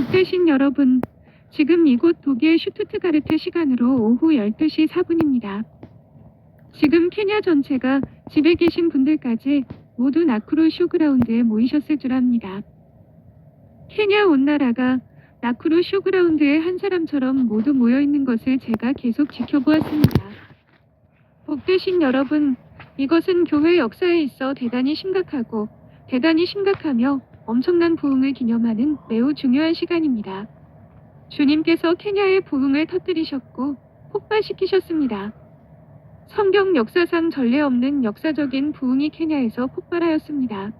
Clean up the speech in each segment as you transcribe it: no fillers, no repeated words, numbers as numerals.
복되신 여러분, 지금 이곳 독일 슈투트가르트 시간으로 오후 12시 4분입니다. 지금 케냐 전체가 집에 계신 분들까지 모두 나쿠루 쇼그라운드에 모이셨을 줄 압니다. 케냐 온 나라가 나쿠루 쇼그라운드에 한 사람처럼 모두 모여있는 것을 제가 계속 지켜보았습니다. 복되신 여러분, 이것은 교회 역사에 있어 대단히 심각하며 엄청난 부흥을 기념하는 매우 중요한 시간입니다. 주님께서 케냐의 부흥을 터뜨리셨고 폭발시키셨습니다. 성경 역사상 전례 없는 역사적인 부흥이 케냐에서 폭발하였습니다.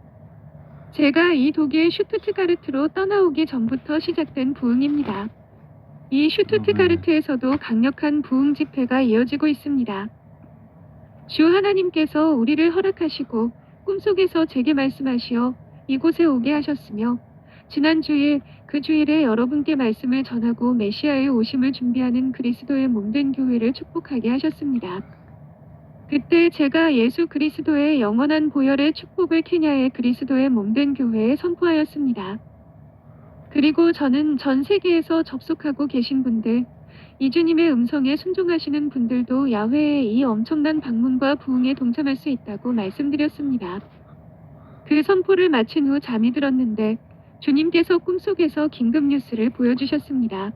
제가 이 독일 슈투트가르트로 떠나오기 전부터 시작된 부흥입니다. 이 슈투트가르트에서도 강력한 부흥 집회가 이어지고 있습니다. 주 하나님께서 우리를 허락하시고 꿈속에서 제게 말씀하시어 이곳에 오게 하셨으며 지난 주일 그 주일에 여러분께 말씀을 전하고 메시아의 오심을 준비하는 그리스도의 몸된 교회를 축복하게 하셨습니다. 그때 제가 예수 그리스도의 영원한 보혈의 축복을 케냐의 그리스도의 몸된 교회에 선포하였습니다. 그리고 저는 전 세계에서 접속하고 계신 분들, 이 주님의 음성에 순종하시는 분들도 야훼의 이 엄청난 방문과 부흥에 동참할 수 있다고 말씀드렸습니다. 그 선포를 마친 후 잠이 들었는데 주님께서 꿈속에서 긴급 뉴스를 보여주셨습니다.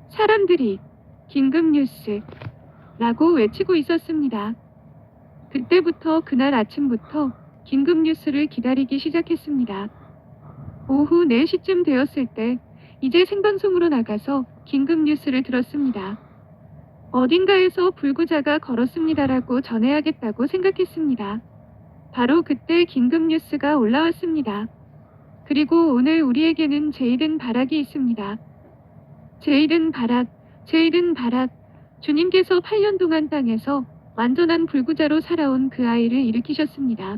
사람들이 긴급 뉴스 라고 외치고 있었습니다. 그때부터 그날 아침부터 긴급 뉴스를 기다리기 시작했습니다. 오후 4시쯤 되었을 때 이제 생방송으로 나가서 긴급 뉴스를 들었습니다. 어딘가에서 불구자가 걸었습니다라고 전해야겠다고 생각했습니다. 바로 그때 긴급 뉴스가 올라왔습니다. 그리고 오늘 우리에게는 제이든 바락이 있습니다. 제이든 바락. 주님께서 8년 동안 땅에서 완전한 불구자로 살아온 그 아이를 일으키셨습니다.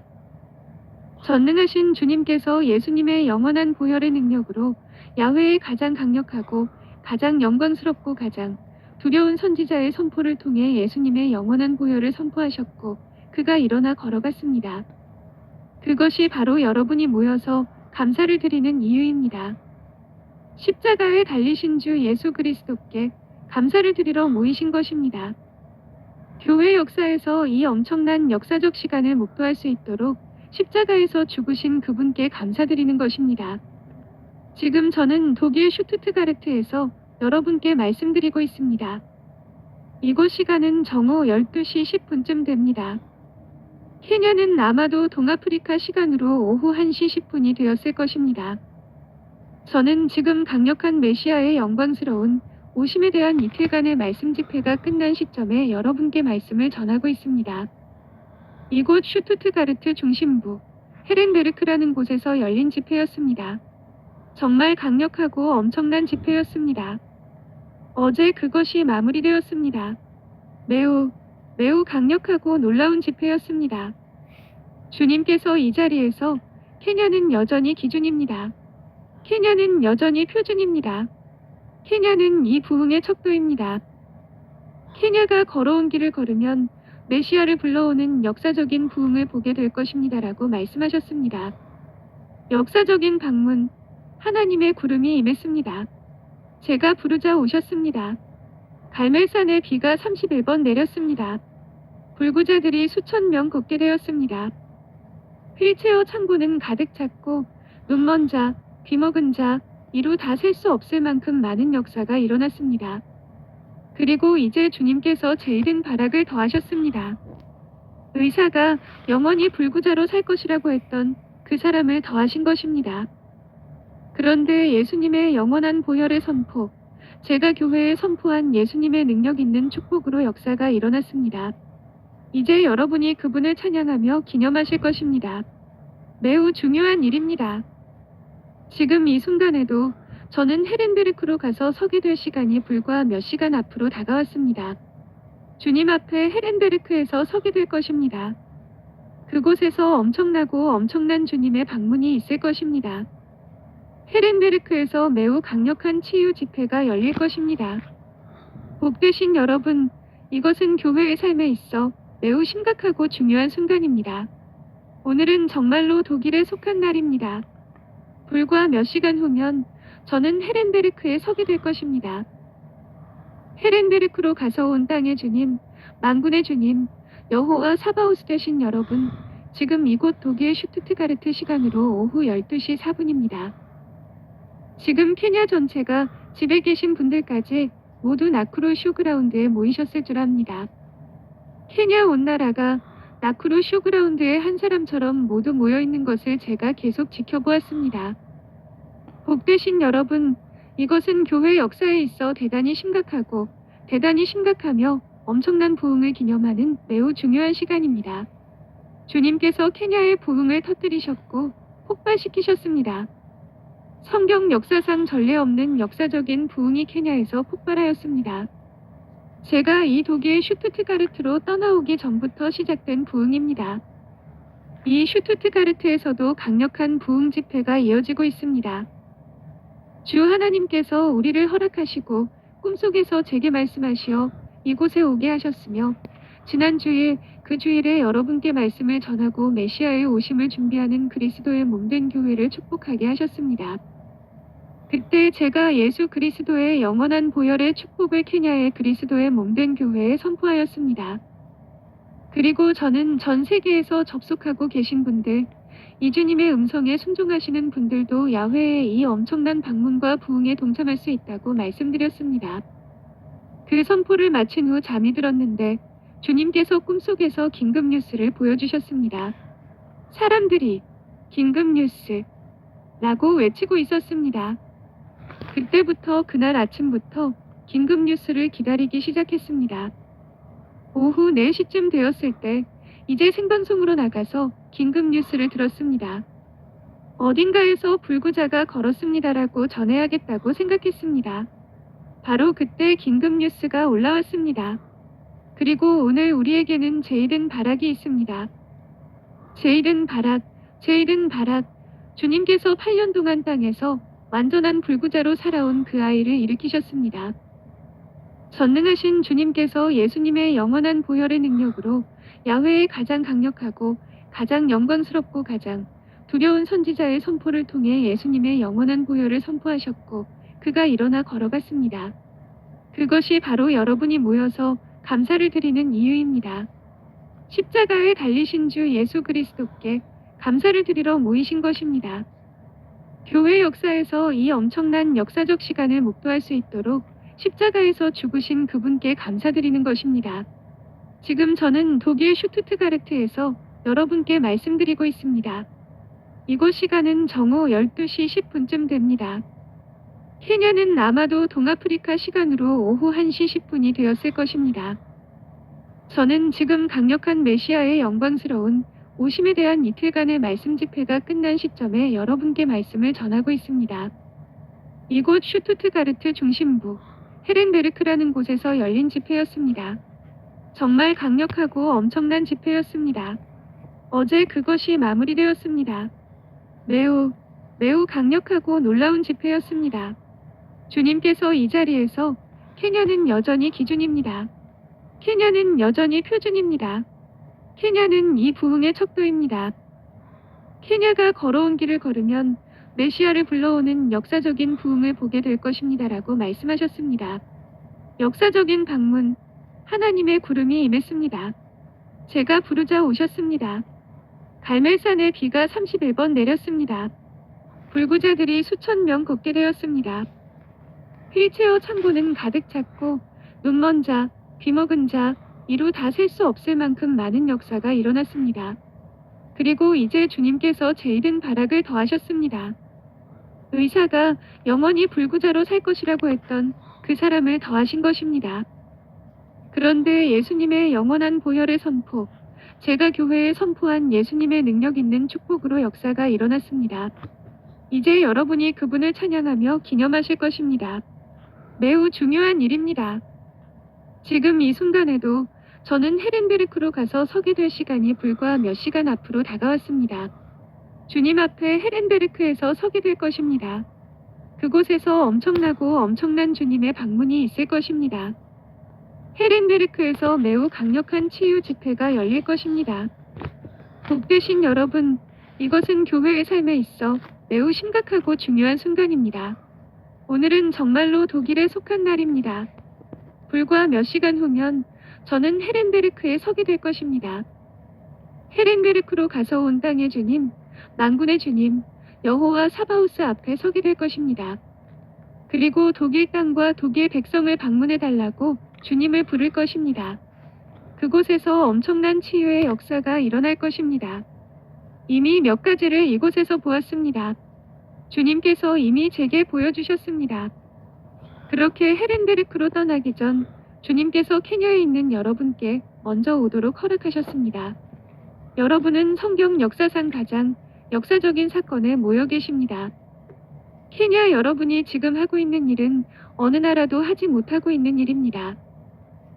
전능하신 주님께서 예수님의 영원한 보혈의 능력으로 야훼의 가장 강력하고 가장 영광스럽고 가장 두려운 선지자의 선포를 통해 예수님의 영원한 보혈을 선포하셨고 그가 일어나 걸어갔습니다. 그것이 바로 여러분이 모여서 감사를 드리는 이유입니다. 십자가에 달리신 주 예수 그리스도께 감사를 드리러 모이신 것입니다. 교회 역사에서 이 엄청난 역사적 시간을 목도할 수 있도록 십자가에서 죽으신 그분께 감사드리는 것입니다. 지금 저는 독일 슈투트가르트에서 여러분께 말씀드리고 있습니다. 이곳 시간은 정오 12시 10분쯤 됩니다. 케냐는 아마도 동아프리카 시간으로 오후 1시 10분이 되었을 것입니다. 저는 지금 강력한 메시아의 영광스러운 오심에 대한 이틀간의 말씀 집회가 끝난 시점에 여러분께 말씀을 전하고 있습니다. 이곳 슈투트가르트 중심부 헤렌베르크라는 곳에서 열린 집회였습니다. 정말 강력하고 엄청난 집회였습니다. 어제 그것이 마무리되었습니다. 매우 강력하고 놀라운 집회였습니다. 주님께서 이 자리에서 케냐는 여전히 기준입니다. 케냐는 여전히 표준입니다. 케냐는 이 부흥의 척도입니다. 케냐가 걸어온 길을 걸으면 메시아를 불러오는 역사적인 부흥을 보게 될 것입니다라고 말씀하셨습니다. 역사적인 방문, 하나님의 구름이 임했습니다. 제가 부르자 오셨습니다. 갈멜산에 비가 31번 내렸습니다. 불구자들이 수천 명 걷게 되었습니다. 휠체어 창고는 가득 찼고 눈먼 자, 귀먹은 자, 이루 다 셀 수 없을 만큼 많은 역사가 일어났습니다. 그리고 이제 주님께서 제이든 바락을 더하셨습니다. 의사가 영원히 불구자로 살 것이라고 했던 그 사람을 더하신 것입니다. 그런데 예수님의 영원한 보혈의 선포, 제가 교회에 선포한 예수님의 능력 있는 축복으로 역사가 일어났습니다. 이제 여러분이 그분을 찬양하며 기념하실 것입니다. 매우 중요한 일입니다. 지금 이 순간에도 저는 헤렌베르크로 가서 서게 될 시간이 불과 몇 시간 앞으로 다가왔습니다. 주님 앞에 헤렌베르크에서 서게 될 것입니다. 그곳에서 엄청나고 엄청난 주님의 방문이 있을 것입니다. 헤렌베르크에서 매우 강력한 치유 집회가 열릴 것입니다. 복되신 여러분, 이것은 교회의 삶에 있어 매우 심각하고 중요한 순간입니다. 오늘은 정말로 독일에 속한 날입니다. 불과 몇 시간 후면 저는 헤렌베르크에 서게 될 것입니다. 헤렌베르크로 가서 온 땅의 주님, 만군의 주님, 여호와 사바오스 되신 여러분, 지금 이곳 독일 슈투트가르트 시간으로 오후 12시 4분입니다. 지금 케냐 전체가 집에 계신 분들까지 모두 나쿠루 쇼그라운드에 모이셨을 줄 압니다. 케냐 온 나라가 나쿠루 쇼그라운드에 한 사람처럼 모두 모여 있는 것을 제가 계속 지켜보았습니다. 복되신 여러분, 이것은 교회 역사에 있어 대단히 심각하며 엄청난 부흥을 기념하는 매우 중요한 시간입니다. 주님께서 케냐의 부흥을 터뜨리셨고 폭발시키셨습니다. 성경 역사상 전례 없는 역사적인 부흥이 케냐에서 폭발하였습니다. 제가 이 독일 슈투트가르트로 떠나오기 전부터 시작된 부흥입니다. 이 슈투트가르트에서도 강력한 부흥 집회가 이어지고 있습니다. 주 하나님께서 우리를 허락하시고 꿈속에서 제게 말씀하시어 이곳에 오게 하셨으며 지난 주일 그 주일에 여러분께 말씀을 전하고 메시아의 오심을 준비하는 그리스도의 몸된 교회를 축복하게 하셨습니다. 그때 제가 예수 그리스도의 영원한 보혈의 축복을 케냐의 그리스도의 몸된 교회에 선포하였습니다. 그리고 저는 전 세계에서 접속하고 계신 분들, 이 주님의 음성에 순종하시는 분들도 야훼의 이 엄청난 방문과 부흥에 동참할 수 있다고 말씀드렸습니다. 그 선포를 마친 후 잠이 들었는데 주님께서 꿈속에서 긴급 뉴스를 보여주셨습니다. 사람들이 긴급 뉴스 라고 외치고 있었습니다. 그때부터 그날 아침부터 긴급 뉴스를 기다리기 시작했습니다. 오후 4시쯤 되었을 때 이제 생방송으로 나가서 긴급 뉴스를 들었습니다. 어딘가에서 불구자가 걸었습니다라고 전해야겠다고 생각했습니다. 바로 그때 긴급 뉴스가 올라왔습니다. 그리고 오늘 우리에게는 제이든 바락이 있습니다. 제이든 바락, 주님께서 8년 동안 땅에서 완전한 불구자로 살아온 그 아이를 일으키셨습니다. 전능하신 주님께서 예수님의 영원한 보혈의 능력으로 야훼의 가장 강력하고 가장 영광스럽고 가장 두려운 선지자의 선포를 통해 예수님의 영원한 보혈을 선포하셨고 그가 일어나 걸어갔습니다. 그것이 바로 여러분이 모여서 감사를 드리는 이유입니다. 십자가에 달리신 주 예수 그리스도께 감사를 드리러 모이신 것입니다. 교회 역사에서 이 엄청난 역사적 시간을 목도할 수 있도록 십자가에서 죽으신 그분께 감사드리는 것입니다. 지금 저는 독일 슈투트가르트에서 여러분께 말씀드리고 있습니다. 이곳 시간은 정오 12시 10분쯤 됩니다. 케냐는 아마도 동아프리카 시간으로 오후 1시 10분이 되었을 것입니다. 저는 지금 강력한 메시아의 영광스러운 오심에 대한 이틀간의 말씀 집회가 끝난 시점에 여러분께 말씀을 전하고 있습니다. 이곳 슈투트가르트 중심부 헤렌베르크라는 곳에서 열린 집회였습니다. 정말 강력하고 엄청난 집회였습니다. 어제 그것이 마무리되었습니다. 매우 강력하고 놀라운 집회였습니다. 주님께서 이 자리에서 케냐는 여전히 기준입니다. 케냐는 여전히 표준입니다. 케냐는 이 부흥의 척도입니다. 케냐가 걸어온 길을 걸으면 메시아를 불러오는 역사적인 부흥을 보게 될 것입니다라고 말씀하셨습니다. 역사적인 방문, 하나님의 구름이 임했습니다. 제가 부르자 오셨습니다. 갈멜산에 비가 31번 내렸습니다. 불구자들이 수천 명 걷게 되었습니다. 휠체어 창고는 가득 찼고 눈먼 자, 귀먹은 자, 이루 다 셀 수 없을 만큼 많은 역사가 일어났습니다. 그리고 이제 주님께서 제이든 바락을 더하셨습니다. 의사가 영원히 불구자로 살 것이라고 했던 그 사람을 더하신 것입니다. 그런데 예수님의 영원한 보혈의 선포, 제가 교회에 선포한 예수님의 능력 있는 축복으로 역사가 일어났습니다. 이제 여러분이 그분을 찬양하며 기념하실 것입니다. 매우 중요한 일입니다. 지금 이 순간에도 저는 헤렌베르크로 가서 서게 될 시간이 불과 몇 시간 앞으로 다가왔습니다. 주님 앞에 헤렌베르크에서 서게 될 것입니다. 그곳에서 엄청난 주님의 방문이 있을 것입니다. 헤렌베르크에서 매우 강력한 치유 집회가 열릴 것입니다. 복되신 여러분, 이것은 교회의 삶에 있어 매우 심각하고 중요한 순간입니다. 오늘은 정말로 독일에 속한 날입니다. 불과 몇 시간 후면 저는 헤렌베르크에 서게 될 것입니다. 헤렌베르크로 가서 온 땅의 주님, 만군의 주님, 여호와 사바오스 앞에 서게 될 것입니다. 그리고 독일 땅과 독일 백성을 방문해 달라고 주님을 부를 것입니다. 그곳에서 엄청난 치유의 역사가 일어날 것입니다. 이미 몇 가지를 이곳에서 보았습니다. 주님께서 이미 제게 보여주셨습니다. 그렇게 헤렌베르크로 떠나기 전 주님께서 케냐에 있는 여러분께 먼저 오도록 허락하셨습니다. 여러분은 성경 역사상 가장 역사적인 사건에 모여 계십니다. 케냐 여러분이 지금 하고 있는 일은 어느 나라도 하지 못하고 있는 일입니다.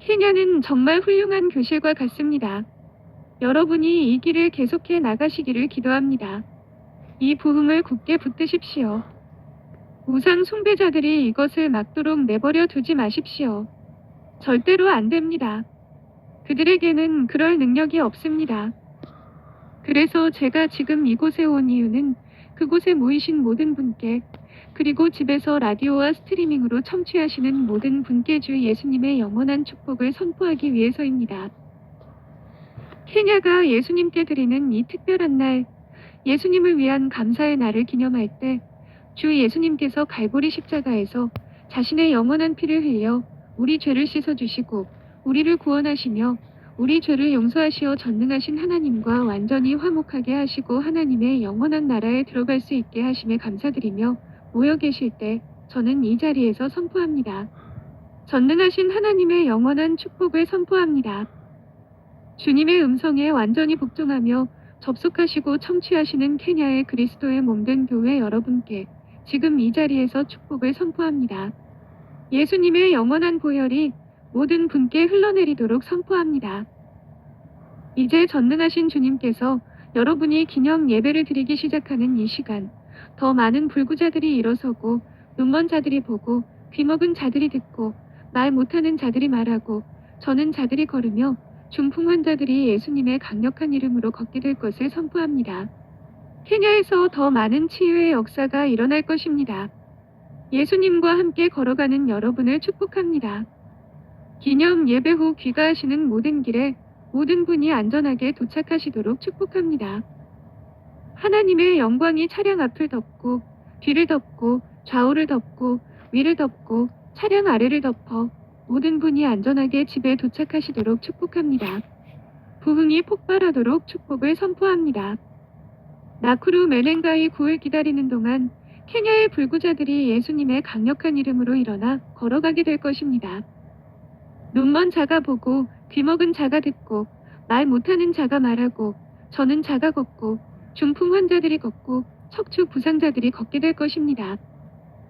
케냐는 정말 훌륭한 교실과 같습니다. 여러분이 이 길을 계속해 나가시기를 기도합니다. 이 부흥을 굳게 붙드십시오. 우상 숭배자들이 이것을 막도록 내버려 두지 마십시오. 절대로 안 됩니다. 그들에게는 그럴 능력이 없습니다. 그래서 제가 지금 이곳에 온 이유는 그곳에 모이신 모든 분께, 그리고 집에서 라디오와 스트리밍으로 청취하시는 모든 분께 주 예수님의 영원한 축복을 선포하기 위해서입니다. 케냐가 예수님께 드리는 이 특별한 날, 예수님을 위한 감사의 날을 기념할 때 주 예수님께서 갈보리 십자가에서 자신의 영원한 피를 흘려 우리 죄를 씻어주시고 우리를 구원하시며 우리 죄를 용서하시어 전능하신 하나님과 완전히 화목하게 하시고 하나님의 영원한 나라에 들어갈 수 있게 하심에 감사드리며 모여 계실 때 저는 이 자리에서 선포합니다. 전능하신 하나님의 영원한 축복을 선포합니다. 주님의 음성에 완전히 복종하며 접속하시고 청취하시는 케냐의 그리스도의 몸된 교회 여러분께 지금 이 자리에서 축복을 선포합니다. 예수님의 영원한 보혈이 모든 분께 흘러내리도록 선포합니다. 이제 전능하신 주님께서 여러분이 기념 예배를 드리기 시작하는 이 시간, 더 많은 불구자들이 일어서고 눈먼 자들이 보고 귀먹은 자들이 듣고 말 못하는 자들이 말하고 저는 자들이 걸으며 중풍 환자들이 예수님의 강력한 이름으로 걷게 될 것을 선포합니다. 케냐에서 더 많은 치유의 역사가 일어날 것입니다. 예수님과 함께 걸어가는 여러분을 축복합니다. 기념 예배 후 귀가하시는 모든 길에 모든 분이 안전하게 도착하시도록 축복합니다. 하나님의 영광이 차량 앞을 덮고 뒤를 덮고 좌우를 덮고 위를 덮고 차량 아래를 덮어 모든 분이 안전하게 집에 도착하시도록 축복합니다. 부흥이 폭발하도록 축복을 선포합니다. 나쿠루 메넨가이 구을 기다리는 동안 케냐의 불구자들이 예수님의 강력한 이름으로 일어나 걸어가게 될 것입니다. 눈먼 자가 보고 귀먹은 자가 듣고 말 못하는 자가 말하고 저는 자가 걷고 중풍 환자들이 걷고 척추 부상자들이 걷게 될 것입니다.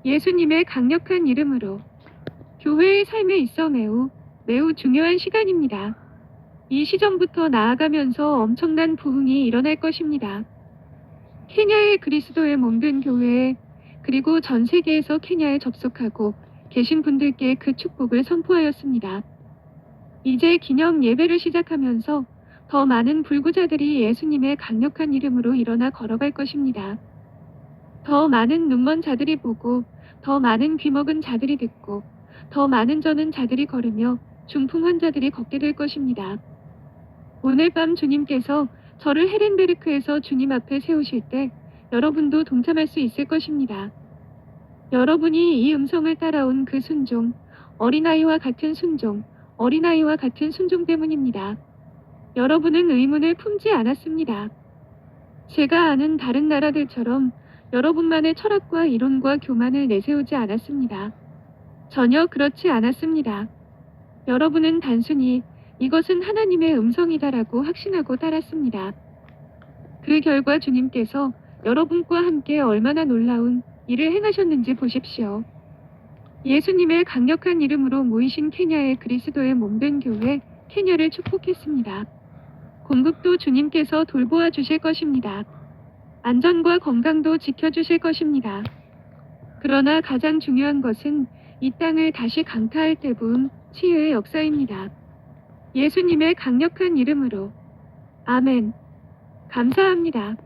예수님의 강력한 이름으로 교회의 삶에 있어 매우 중요한 시간입니다. 이 시점부터 나아가면서 엄청난 부흥이 일어날 것입니다. 케냐의 그리스도의 몸된 교회에 그리고 전 세계에서 케냐에 접속하고 계신 분들께 그 축복을 선포하였습니다. 이제 기념 예배를 시작하면서 더 많은 불구자들이 예수님의 강력한 이름으로 일어나 걸어갈 것입니다. 더 많은 눈먼 자들이 보고 더 많은 귀먹은 자들이 듣고 더 많은 저는 자들이 걸으며 중풍 환자들이 걷게 될 것입니다. 오늘 밤 주님께서 저를 헤렌베르크에서 주님 앞에 세우실 때 여러분도 동참할 수 있을 것입니다. 여러분이 이 음성을 따라온 그 순종, 어린아이와 같은 순종, 어린아이와 같은 순종 때문입니다. 여러분은 의문을 품지 않았습니다. 제가 아는 다른 나라들처럼 여러분만의 철학과 이론과 교만을 내세우지 않았습니다. 전혀 그렇지 않았습니다. 여러분은 단순히 이것은 하나님의 음성이다라고 확신하고 따랐습니다. 그 결과 주님께서 여러분과 함께 얼마나 놀라운 일을 행하셨는지 보십시오. 예수님의 강력한 이름으로 모이신 케냐의 그리스도의 몸된 교회 케냐를 축복했습니다. 공급도 주님께서 돌보아 주실 것입니다. 안전과 건강도 지켜주실 것입니다. 그러나 가장 중요한 것은 이 땅을 다시 강타할 때 부은 치유의 역사입니다. 예수님의 강력한 이름으로 아멘. 감사합니다.